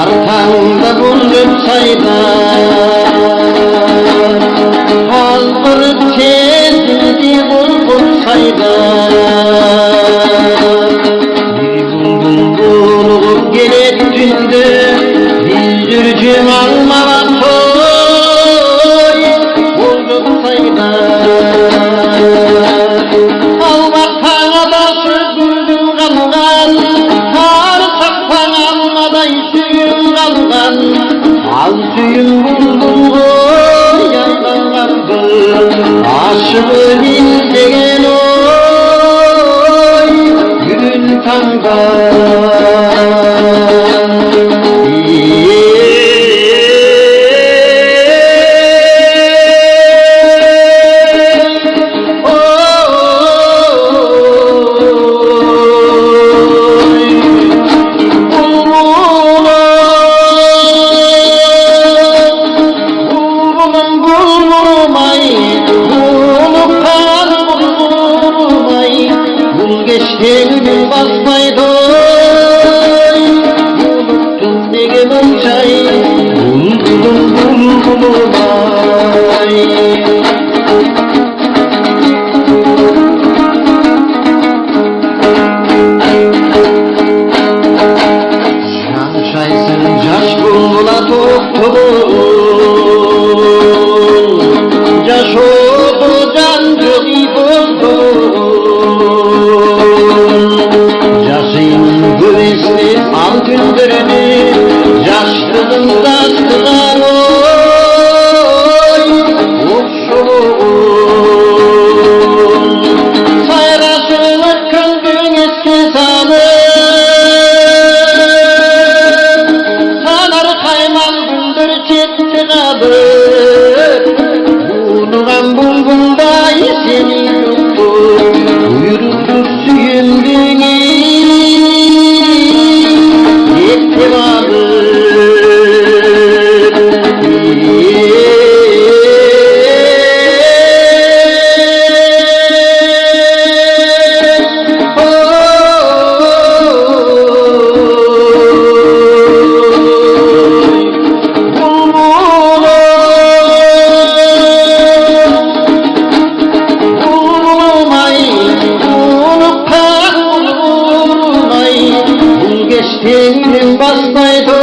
Arkanda buldum sayda Halbır tezdi bulbul sayda Bir buldum bulup gelet dündü Bildürcüm almadan toy Buldum sayda Almaktan adası güldüm kalgan Al suyum buldum yandan vardı Aşığı bildiğin oy Gülün kandan Geçtiğimi basmaydı Unuttum nege bunçay Buldum bulmay Şanşaysın caş bulmula toktu Caş oldu can jogi buldu Güneşli al gündürünü Yaşlılığında astılar oy Uçşuluğun Sayrasını köndün eski sanır Sanar kayman gündür çetti kadır Bulunan bulgunda seni yoktu Buyurdu süyündüğünü Geçtiğinin basmaydı